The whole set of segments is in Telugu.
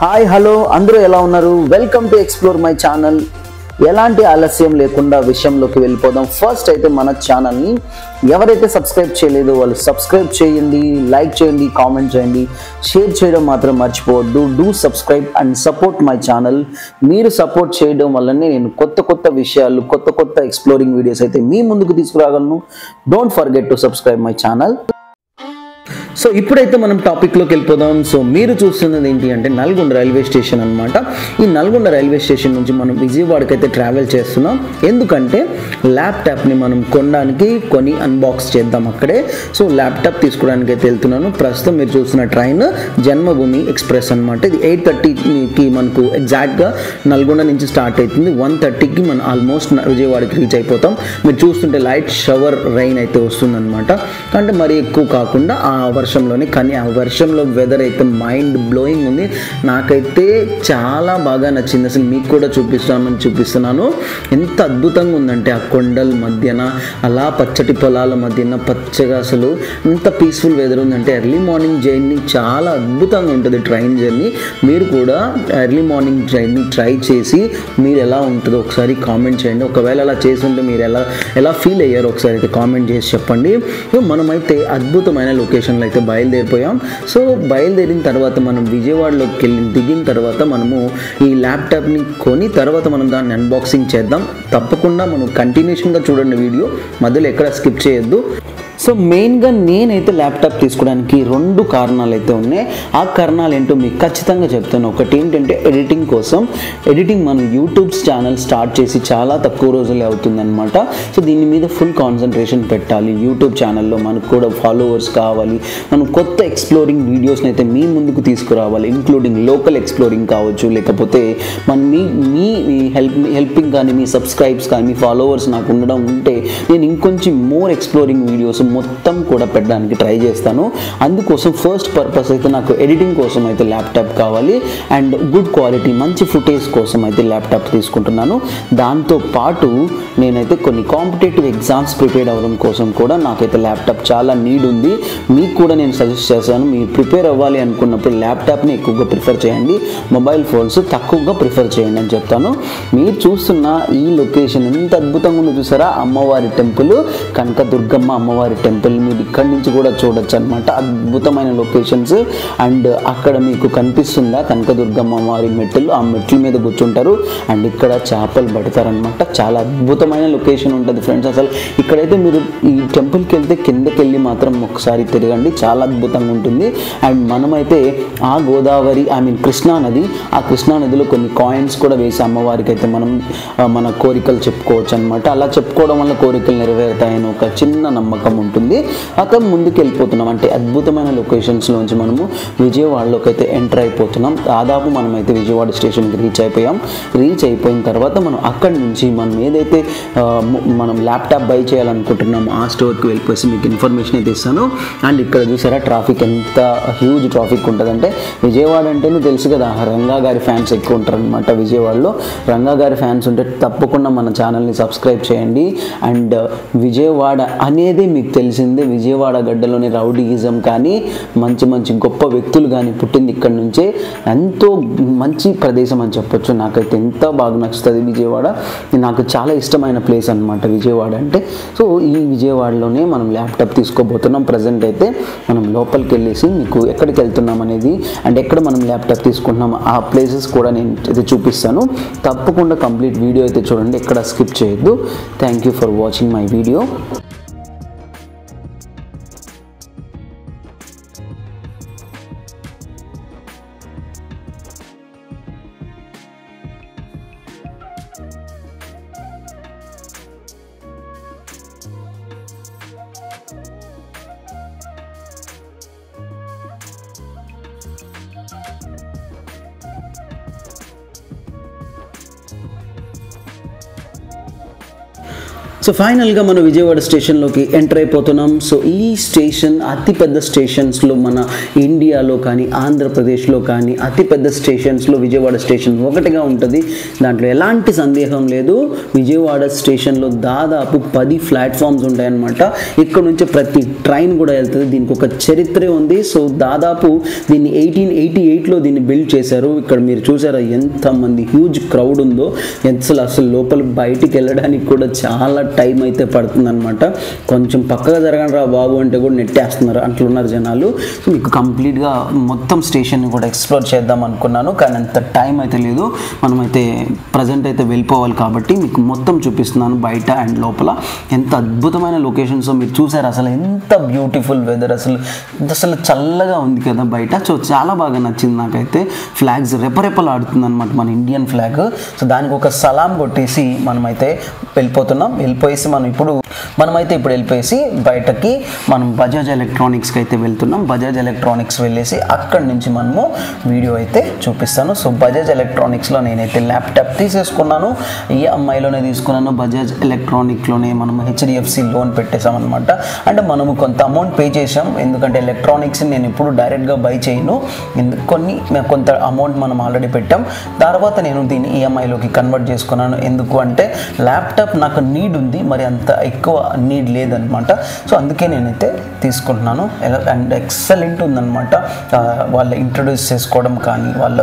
హాయ్ హలో అందరూ ఎలా ఉన్నారు? Welcome to explore my channel. ఎలాంటి ఆలస్యం లేకుండా విషయంలోకి వెళ్ళిపోదాం. ఫస్ట్ అయితే మన ఛానల్ని ఎవరైతే సబ్స్క్రైబ్ చేయలేదో వాళ్ళు సబ్స్క్రైబ్ చేయండి, లైక్ చేయండి, కామెంట్ చేయండి, షేర్ చేయడం మాత్రం మర్చిపోవద్దు. Do subscribe and support my channel. మీరు సపోర్ట్ చేయడం వల్లనే నేను కొత్త విషయాలు, కొత్త ఎక్స్ప్లోరింగ్ వీడియోస్ అయితే మీ ముందుకు తీసుకురాగలను. Don't forget to subscribe my channel. So ఇప్పుడైతే మనం టాపిక్లోకి వెళ్ళిపోదాం. సో మీరు చూస్తున్నది ఏంటి అంటే నల్గొండ రైల్వే స్టేషన్ అనమాట. ఈ నల్గొండ రైల్వే స్టేషన్ నుంచి మనం విజయవాడకి అయితే ట్రావెల్ చేస్తున్నాం. ఎందుకంటే ల్యాప్టాప్ని మనం కొని అన్బాక్స్ చేద్దాం అక్కడే. సో ల్యాప్టాప్ తీసుకోవడానికి అయితే వెళ్తున్నాను. ప్రస్తుతం మీరు చూస్తున్న ట్రైన్ జన్మభూమి ఎక్స్ప్రెస్ అనమాట. ఇది 8:30కి మనకు ఎగ్జాక్ట్గా నల్గొండ నుంచి స్టార్ట్ అవుతుంది. 1:30కి మనం ఆల్మోస్ట్ విజయవాడకి రీచ్ అయిపోతాం. మీరు చూస్తుంటే లైట్ షవర్ రైన్ అయితే వస్తుందన్నమాట. అంటే మరీ ఎక్కువ కాకుండా ఆ వర్షంలోనే, కానీ ఆ వర్షంలో వెదర్ అయితే మైండ్ బ్లోయింగ్ ఉంది. నాకైతే చాలా బాగా నచ్చింది. అసలు మీకు కూడా చూపిస్తున్నాను. ఎంత అద్భుతంగా ఉందంటే ఆ కొండల మధ్యన అలా పచ్చటి పొలాల మధ్యన పచ్చగా అసలు ఎంత పీస్ఫుల్ వెదర్ ఉందంటే ఎర్లీ మార్నింగ్ జర్నీ చాలా అద్భుతంగా ఉంటుంది. ట్రైన్ జర్నీ మీరు కూడా ఎర్లీ మార్నింగ్ జర్నీ ట్రై చేసి మీరు ఎలా ఉంటుందో ఒకసారి కామెంట్ చేయండి. ఒకవేళ అలా చేసి ఉంటే మీరు ఎలా ఫీల్ అయ్యారో ఒకసారి అయితే కామెంట్ చేసి చెప్పండి. మనమైతే అద్భుతమైన లొకేషన్లో అయితే బయలుదేరిపోయాం. సో బయలుదేరిన తర్వాత మనం విజయవాడలోకి దిగిన తర్వాత మనము ఈ ల్యాప్టాప్ని కొని తర్వాత మనం దాన్ని అన్బాక్సింగ్ చేద్దాం. తప్పకుండా మనం కంటిన్యూషన్గా చూడండి వీడియో, మధ్యలో ఎక్కడ స్కిప్ చేయొద్దు. సో మెయిన్గా నేనైతే ల్యాప్టాప్ తీసుకోవడానికి 2 కారణాలు అయితే ఉన్నాయి. ఆ కారణాలు ఏంటో మీకు ఖచ్చితంగా చెప్తాను. ఒకటి ఏంటంటే ఎడిటింగ్ కోసం. ఎడిటింగ్ మనం యూట్యూబ్ ఛానల్ స్టార్ట్ చేసి చాలా తక్కువ రోజులే అవుతుందన్నమాట. సో దీని మీద ఫుల్ కాన్సన్ట్రేషన్ పెట్టాలి. యూట్యూబ్ ఛానల్లో మనకు కూడా ఫాలోవర్స్ కావాలి. మనం కొత్త ఎక్స్ప్లోరింగ్ వీడియోస్ని అయితే మీ ముందుకు తీసుకురావాలి. ఇంక్లూడింగ్ లోకల్ ఎక్స్ప్లోరింగ్ కావచ్చు, లేకపోతే మన మీ హెల్పింగ్ కానీ, మీ సబ్స్క్రైబ్స్ కానీ, మీ ఫాలోవర్స్ నాకు ఉండడం ఉంటే నేను ఇంకొంచెం మోర్ ఎక్స్ప్లోరింగ్ వీడియోస్ మొత్తం కూడా పెట్టడానికి ట్రై చేస్తాను. అందుకోసం ఫస్ట్ పర్పస్ అయితే నాకు ఎడిటింగ్ కోసం అయితే ల్యాప్టాప్ కావాలి. అండ్ గుడ్ క్వాలిటీ మంచి ఫుటేజ్ కోసం అయితే ల్యాప్టాప్ తీసుకుంటున్నాను. దాంతోపాటు నేనైతే కొన్ని కాంపిటేటివ్ ఎగ్జామ్స్ ప్రిపేర్ అవ్వడం కోసం కూడా నాకైతే ల్యాప్టాప్ చాలా నీడ్ ఉంది. మీకు కూడా నేను సజెస్ట్ చేశాను. మీరు ప్రిపేర్ అవ్వాలి అనుకున్నప్పుడు ల్యాప్టాప్ని ఎక్కువగా ప్రిఫర్ చేయండి, మొబైల్ ఫోన్స్ తక్కువగా ప్రిఫర్ చేయండి అని చెప్తాను. మీరు చూస్తున్న ఈ లొకేషన్ ఎంత అద్భుతంగా ఉందో చూసారా? అమ్మవారి టెంపుల్, కనకదుర్గమ్మ అమ్మవారి టెంపుల్ మీరు ఇక్కడి నుంచి కూడా చూడొచ్చు అనమాట. అద్భుతమైన లొకేషన్స్. అండ్ అక్కడ మీకు కనిపిస్తుందా కనకదుర్గమ్మ వారి మెట్లు? ఆ మెట్ల మీద కూర్చుంటారు అండ్ ఇక్కడ చేపలు పడతారనమాట. చాలా అద్భుతమైన లొకేషన్ ఉంటుంది ఫ్రెండ్స్. అసలు ఇక్కడైతే మీరు ఈ టెంపుల్కి వెళ్తే కిందకి వెళ్ళి మాత్రం ఒకసారి తిరగండి, చాలా అద్భుతంగా ఉంటుంది. అండ్ మనమైతే ఆ గోదావరి కృష్ణా నది, ఆ కృష్ణా నదిలో కొన్ని కాయిన్స్ కూడా వేసి అమ్మవారికి అయితే మనం మన కోరికలు చెప్పుకోవచ్చు అనమాట. అలా చెప్పుకోవడం వల్ల కోరికలు నెరవేరుతాయని ఒక చిన్న నమ్మకం ఉంటుంది. అక్కడ ముందుకు వెళ్ళిపోతున్నాం. అంటే అద్భుతమైన లొకేషన్స్లోంచి మనము విజయవాడలోకి అయితే ఎంటర్ అయిపోతున్నాం. దాదాపు మనమైతే విజయవాడ స్టేషన్కి రీచ్ అయిపోయిన తర్వాత మనం అక్కడి నుంచి మనం ఏదైతే మనం ల్యాప్టాప్ బై చేయాలనుకుంటున్నామో ఆ స్టోర్కి వెళ్ళిపోయి మీకు ఇన్ఫర్మేషన్ అయితే ఇస్తాను. అండ్ ఇక్కడ చూసారా ట్రాఫిక్ ఎంత హ్యూజ్ ట్రాఫిక్ ఉంటుందంటే, విజయవాడ అంటేనే తెలుసు కదా, రంగా గారి ఫ్యాన్స్ ఎక్కువ ఉంటారు అనమాట. విజయవాడలో రంగా గారి ఫ్యాన్స్ ఉంటే తప్పకుండా మన ఛానల్ని సబ్స్క్రైబ్ చేయండి. అండ్ విజయవాడ అనేది మీకు తెలిసిందే, విజయవాడ గడ్డలోని రౌడీయిజం కానీ మంచి గొప్ప వ్యక్తులు కానీ పుట్టింది ఇక్కడ నుంచే. ఎంతో మంచి ప్రదేశం అని చెప్పొచ్చు. నాకైతే ఎంత బాగా నచ్చుతుంది విజయవాడ. నాకు చాలా ఇష్టమైన ప్లేస్ అనమాట విజయవాడ అంటే. సో ఈ విజయవాడలోనే మనం ల్యాప్టాప్ తీసుకోబోతున్నాం. ప్రజెంట్ అయితే మనం లోపలికి వెళ్ళేసి మీకు ఎక్కడికి వెళ్తున్నాం అనేది అండ్ ఎక్కడ మనం ల్యాప్టాప్ తీసుకుంటున్నాం ఆ ప్లేసెస్ కూడా నేను అయితే చూపిస్తాను. తప్పకుండా కంప్లీట్ వీడియో అయితే చూడండి, ఎక్కడ స్కిప్ చేయొద్దు. Thank you for watching my video. So ఫైనల్గా మన విజయవాడ స్టేషన్లోకి ఎంటర్ అయిపోతున్నాం. సో ఈ స్టేషన్ అతిపెద్ద స్టేషన్స్లో మన ఇండియాలో కానీ ఆంధ్రప్రదేశ్లో కానీ అతిపెద్ద స్టేషన్స్లో విజయవాడ స్టేషన్ ఒకటిగా ఉంటుంది. దాంట్లో ఎలాంటి సందేహం లేదు. విజయవాడ స్టేషన్లో దాదాపు 10 ప్లాట్ఫామ్స్ ఉంటాయన్నమాట. ఇక్కడ నుంచి ప్రతి ట్రైన్ కూడా వెళ్తుంది. దీనికి ఒక చరిత్రే ఉంది. సో దాదాపు దీన్ని 1888లో దీన్ని బిల్డ్ చేశారు. ఇక్కడ మీరు చూసారా ఎంతమంది హ్యూజ్ క్రౌడ్ ఉందో. అసలు లోపల బయటికి వెళ్ళడానికి కూడా చాలా టైం అయితే పడుతుందన్నమాట. కొంచెం పక్కగా జరగండి రా బాబు అంటే కూడా నెట్టేస్తున్నారు, అట్లున్నారు జనాలు. సో మీకు కంప్లీట్గా మొత్తం స్టేషన్ని కూడా ఎక్స్ప్లోర్ చేద్దాం అనుకున్నాను, కానీ అంత టైం అయితే లేదు. మనమైతే ప్రజెంట్ అయితే వెళ్ళిపోవాలి కాబట్టి మీకు మొత్తం చూపిస్తున్నాను బయట అండ్ లోపల. ఎంత అద్భుతమైన లొకేషన్స్ మీరు చూసారు. అసలు ఎంత బ్యూటిఫుల్ వెదర్, అసలు చల్లగా ఉంది కదా బయట. సో చాలా బాగా నచ్చింది నాకైతే. ఫ్లాగ్స్ రెపరెపలు ఆడుతుంది అనమాట, మన ఇండియన్ ఫ్లాగ్. సో దానికి ఒక సలాం కొట్టేసి మనమైతే వెళ్ళిపోతున్నాం. మనమైతే ఇప్పుడు వెళ్ళిపోయేసి బయటకి మనం బజాజ్ ఎలక్ట్రానిక్స్కి అయితే వెళ్తున్నాం. బజాజ్ ఎలక్ట్రానిక్స్ వెళ్ళేసి అక్కడి నుంచి మనము వీడియో అయితే చూపిస్తాను. సో బజాజ్ ఎలక్ట్రానిక్స్లో నేనైతే ల్యాప్టాప్ తీసేసుకున్నాను. ఈఎంఐలోనే తీసుకున్నాను. బజాజ్ ఎలక్ట్రానిక్లోనే మనం హెచ్డిఎఫ్సి లోన్ పెట్టేసామన్నమాట. అంటే మనము కొంత అమౌంట్ పే చేసాం, ఎందుకంటే ఎలక్ట్రానిక్స్ నేను ఇప్పుడు డైరెక్ట్గా బై చేయను. కొంత అమౌంట్ మనం ఆల్రెడీ పెట్టాం. తర్వాత నేను దీన్ని ఈఎంఐలోకి కన్వర్ట్ చేసుకున్నాను. ఎందుకు అంటే ల్యాప్టాప్ నాకు నీడ్ ఉంది, మరి అంత ఎక్కువ నీడ్ లేదనమాట. సో అందుకే నేనైతే తీసుకుంటున్నాను. అండ్ ఎక్సలెంట్ ఉందన్నమాట. వాళ్ళ ఇంట్రడ్యూస్ చేసుకోవడం కానీ వాళ్ళ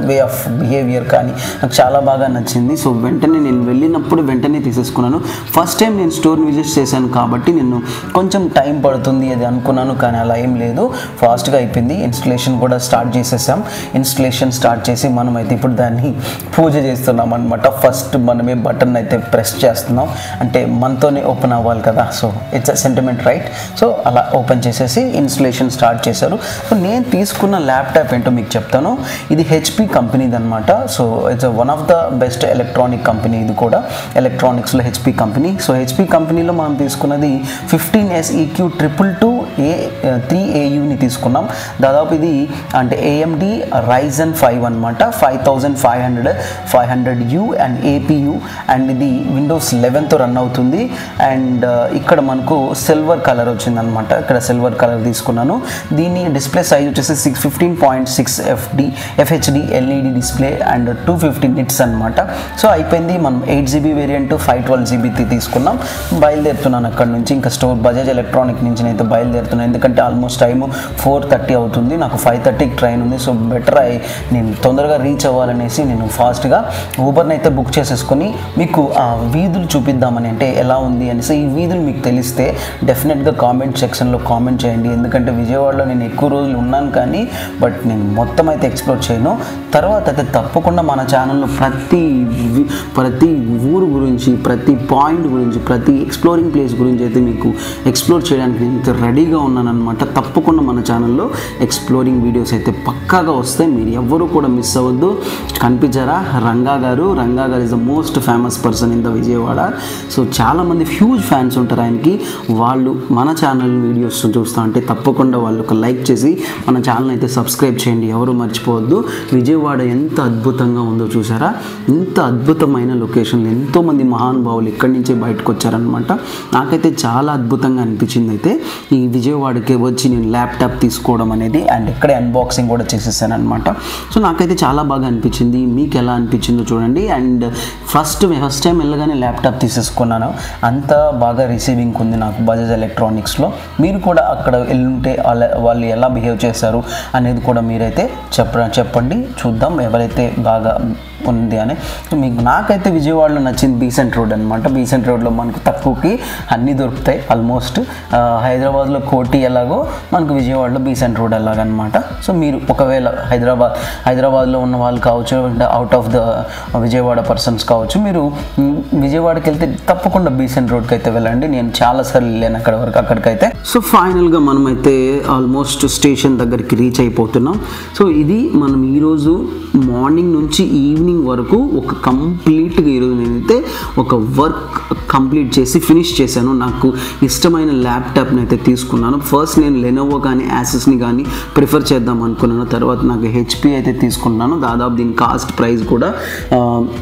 వే ఆఫ్ బిహేవియర్ కానీ నాకు చాలా బాగా నచ్చింది. సో వెంటనే నేను వెళ్ళినప్పుడు వెంటనే తీసేసుకున్నాను. ఫస్ట్ టైం నేను స్టోర్ని విజిట్ చేశాను కాబట్టి నేను కొంచెం టైం పడుతుంది అది అనుకున్నాను, కానీ అలా ఏం లేదు, ఫాస్ట్గా అయిపోయింది. ఇన్స్టలేషన్ కూడా స్టార్ట్ చేసేసాం. ఇన్స్టలేషన్ స్టార్ట్ చేసి మనమైతే ఇప్పుడు దాన్ని పూజ చేస్తున్నాం అనమాట. ఫస్ట్ మనమే బటన్ అయితే ప్రెస్ చేస్తున్నాం, అంటే మనతోనే ఓపెన్ అవ్వాలి కదా. So it's a sentiment right. So అలా ఓపెన్ చేసేసి ఇన్స్టలేషన్ స్టార్ట్ చేశారు. సో నేను తీసుకున్న ల్యాప్టాప్ ఏంటో మీకు చెప్తాను. ఇది హెచ్పి కంపెనీది అనమాట. So it's one of the best electronic company. ఇది కూడా ఎలక్ట్రానిక్స్లో హెచ్పి కంపెనీ. సో హెచ్పి కంపెనీలో మనం తీసుకున్నది 15SEQ 222A3AUని తీసుకున్నాం. దాదాపు ఇది అంటే AMD Ryzen 5 అనమాట. 5500U అండ్ APU అండ్ ఇది Windows 11తో రన్ అవుతుంది. అండ్ ఇక్కడ మనకు సిల్వర్ కలర్ వచ్చిందనమాట. ఇక్కడ సిల్వర్ కలర్ తీసుకున్నాను. దీని డిస్ప్లే సైజ్ వచ్చేసి 15.6 FHD LED display and 250 nits అనమాట. సో అయిపోయింది. మనం 8GB వేరియంట్ 512GB తీసుకున్నాం. బయలుదేరుతున్నాను అక్కడ నుంచి. ఇంకా బజాజ్ ఎలక్ట్రానిక్ నుంచి అయితే బయలుదేరుతున్నాను, ఎందుకంటే ఆల్మోస్ట్ టైము 4:30 అవుతుంది. నాకు 5:30కి ట్రైన్ ఉంది. సో బెటర్ నేను తొందరగా రీచ్ అవ్వాలనేసి నేను ఫాస్ట్గా ఊబర్ని అయితే బుక్ చేసేసుకొని మీకు ఆ వీధులు చూపిద్దామని, అంటే ఎలా ఉంది అనేసి. ఈ వీధులు మీకు తెలిస్తే డెఫినెట్గా కామెంట్ సెక్షన్లో కామెంట్ చేయండి, ఎందుకంటే విజయవాడలో నేను ఎక్కువ రోజులు ఉన్నాను కానీ బట్ నేను మొత్తం అయితే ఎక్స్ప్లోర్ చేయను. తర్వాత అయితే తప్పకుండా మన ఛానల్లో ప్రతి ఊరు గురించి, ప్రతి పాయింట్ గురించి, ప్రతి ఎక్స్ప్లోరింగ్ ప్లేస్ గురించి అయితే మీకు ఎక్స్ప్లోర్ చేయడానికి నేను రెడీగా ఉన్నాను అనమాట. తప్పకుండా మన ఛానల్లో ఎక్స్ప్లోరింగ్ వీడియోస్ అయితే పక్కాగా వస్తాయి. మీరు ఎవ్వరూ కూడా మిస్ అవ్వద్దు. కనిపించారా రంగా గారు is the most famous person in the Vijayawada. So చాలామంది హ్యూజ్ ఫ్యాన్స్ ఉంటారు ఆయనకి. వాళ్ళు మన ఛానల్ వీడియోస్ చూస్తూ ఉంటే తప్పకుండా వాళ్ళు ఒక లైక్ చేసి మన ఛానల్ అయితే సబ్స్క్రైబ్ చేయండి, ఎవరు మర్చిపోవద్దు. విజయవాడ ఎంత అద్భుతంగా ఉందో చూసారా. ఇంత అద్భుతమైన లొకేషన్లు, ఎంతోమంది మహానుభావులు ఇక్కడి నుంచే బయటకు వచ్చారనమాట. నాకైతే చాలా అద్భుతంగా అనిపించింది అయితే ఈ విజయవాడకి వచ్చి నేను ల్యాప్టాప్ తీసుకోవడం అనేది. అండ్ ఇక్కడే అన్బాక్సింగ్ కూడా చేసేసాను అనమాట. సో నాకైతే చాలా బాగా అనిపించింది. మీకు ఎలా అనిపించిందో చూడండి. అండ్ ఫస్ట్ టైం వెళ్ళగానే ల్యాప్టాప్ తీసేసుకున్నాను. అంత బాగా రిసీవింగ్ ఉంది నాకు బజాజ్ ఎలక్ట్రానిక్స్లో. మీరు కూడా అక్కడ వెళ్ళుంటే వాళ్ళు ఎలా బిహేవ్ చేశారు అనేది కూడా మీరైతే చెప్పండి, చూద్దాం ఎవరైతే బాగా ఉంది అని. మీకు నాకైతే విజయవాడలో నచ్చింది బీసెంట్ రోడ్ అనమాట. బీసెంట్ రోడ్లో మనకు తక్కువకి అన్నీ దొరుకుతాయి ఆల్మోస్ట్. హైదరాబాద్లో కోటి ఎలాగో మనకు విజయవాడలో బీసెంట్ రోడ్ ఎలాగనమాట. సో మీరు ఒకవేళ హైదరాబాద్లో ఉన్న వాళ్ళు కావచ్చు, out of the Vijayawada persons కావచ్చు, మీరు విజయవాడకి వెళ్తే తప్పకుండా బీసెంట్ రోడ్కి అయితే వెళ్ళండి. నేను చాలాసార్లు వెళ్ళాను అక్కడికైతే. సో ఫైనల్గా మనమైతే ఆల్మోస్ట్ స్టేషన్ దగ్గరికి రీచ్ అయిపోతున్నాం. సో ఇది మనం ఈరోజు మార్నింగ్ నుంచి ఈవినింగ్ వరకు ఒక కంప్లీట్గా ఈరోజు నేనైతే ఒక వర్క్ కంప్లీట్ చేసి ఫినిష్ చేశాను. నాకు ఇష్టమైన ల్యాప్టాప్ని అయితే తీసుకున్నాను. ఫస్ట్ నేను లెనోవో కానీ యాసెస్ని కానీ ప్రిఫర్ చేద్దాం అనుకున్నాను. తర్వాత నాకు హెచ్పి అయితే తీసుకున్నాను. దాదాపు దీని కాస్ట్ ప్రైస్ కూడా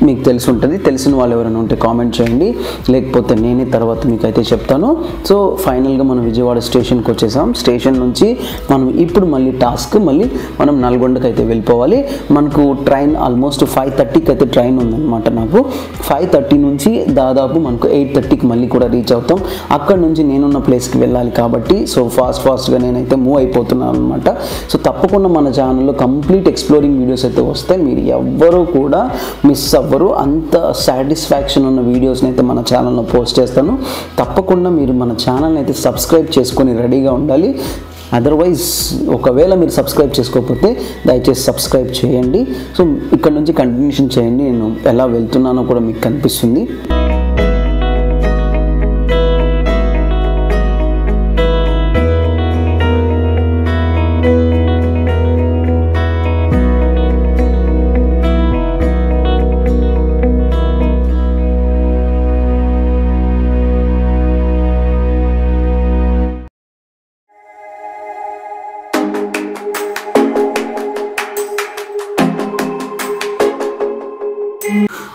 మీకు తెలిసి ఉంటుంది. తెలిసిన వాళ్ళు ఎవరైనా ఉంటే కామెంట్ చేయండి, లేకపోతే నేనే తర్వాత మీకు అయితే చెప్తాను. సో ఫైనల్గా మనం విజయవాడ స్టేషన్కి వచ్చేసాం. స్టేషన్ నుంచి మనం ఇప్పుడు మళ్ళీ మళ్ళీ మనం నల్గొండకి అయితే వెళ్ళిపోవాలి. మనకు ట్రైన్ ఆల్మోస్ట్ 5:30కి అయితే ట్రైన్ ఉందన్నమాట. నాకు 5:30 నుంచి దాదాపు మనకు 8:30కి మళ్ళీ కూడా రీచ్ అవుతాం. అక్కడ నుంచి నేనున్న ప్లేస్కి వెళ్ళాలి కాబట్టి సో ఫాస్ట్గా నేనైతే మూవ్ అయిపోతున్నాను అనమాట. సో తప్పకుండా మన ఛానల్లో కంప్లీట్ ఎక్స్ప్లోరింగ్ వీడియోస్ అయితే వస్తాయి. మీరు ఎవ్వరూ కూడా మిస్ అవ్వరు. అంత సాటిస్ఫాక్షన్ ఉన్న వీడియోస్ని అయితే మన ఛానల్లో పోస్ట్ చేస్తాను. తప్పకుండా మీరు మన ఛానల్ని అయితే సబ్స్క్రైబ్ చేసుకొని రెడీగా ఉండాలి. అదర్వైజ్ ఒకవేళ మీరు సబ్స్క్రైబ్ చేసుకోకపోతే దయచేసి సబ్స్క్రైబ్ చేయండి. సో ఇక్కడ నుంచి కంటిన్యూషన్ చేయండి. నేను ఎలా వెళ్తున్నానో కూడా మీకు కనిపిస్తుంది.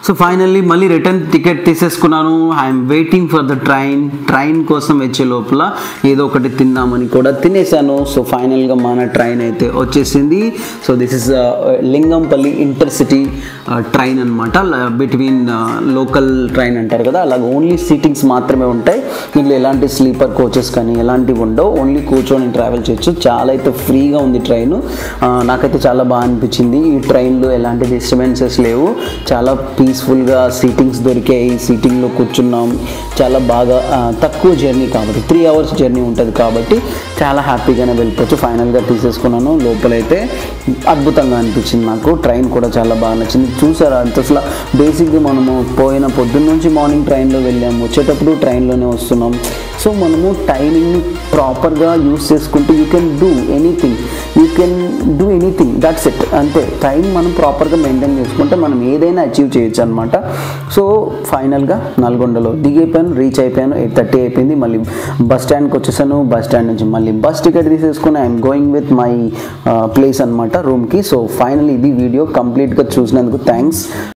సో ఫైనల్లీ మళ్ళీ రిటర్న్ టికెట్ తీసేసుకున్నాను. I'm waiting for the train కోసం వచ్చే లోపల ఏదో ఒకటి తిందామని కూడా తినేసాను. సో ఫైనల్గా మన ట్రైన్ అయితే వచ్చేసింది. So this is Lingampalli intercity train అనమాట. బిట్వీన్ లోకల్ ట్రైన్ అంటారు కదా, అలాగ ఓన్లీ సీటింగ్స్ మాత్రమే ఉంటాయి. దీంట్లో ఎలాంటి స్లీపర్ కోచెస్ కానీ ఎలాంటివి ఉండవు. ఓన్లీ కూర్చొని ట్రావెల్ చేయొచ్చు. చాలా అయితే ఫ్రీగా ఉంది ట్రైన్. నాకైతే చాలా బాగా అనిపించింది. ఈ ట్రైన్లో ఎలాంటి డిస్టర్బెన్సెస్ లేవు. చాలా పీస్ఫుల్గా సీటింగ్స్ దొరికాయి. సీటింగ్లో కూర్చున్నాం. చాలా బాగా తక్కువ జర్నీ కాబట్టి 3 hours జర్నీ ఉంటుంది కాబట్టి చాలా హ్యాపీగానే వెళ్ళిపోవచ్చు. ఫైనల్గా తీసేసుకున్నాను. లోపలైతే అద్భుతంగా అనిపించింది నాకు. ట్రైన్ కూడా చాలా బాగా నచ్చింది. చూసారా అంత అసలు బేసిక్గా మనము పొద్దున్న నుంచి మార్నింగ్ ట్రైన్లో వెళ్ళాము, వచ్చేటప్పుడు ట్రైన్లోనే వస్తున్నాం. సో మనము టైమింగ్ని ప్రాపర్గా యూస్ చేసుకుంటే you can do anything that's it. అంతే, టైం మనం ప్రాపర్గా మెయింటైన్ చేసుకుంటే మనం ఏదైనా అచీవ్ చేయొచ్చు అనమాట. సో ఫైనల్గా నల్గొండలో దిగైపోయాను, రీచ్ అయిపోయాను. 8:30 అయిపోయింది. మళ్ళీ బస్ స్టాండ్కి వచ్చేసాను. బస్ స్టాండ్ నుంచి మళ్ళీ బస్ టికెట్ తీసేసుకుని I'm going with my place అనమాట, రూమ్కి. సో ఫైనల్లీ ఇది వీడియో కంప్లీట్గా చూసినందుకు థ్యాంక్స్.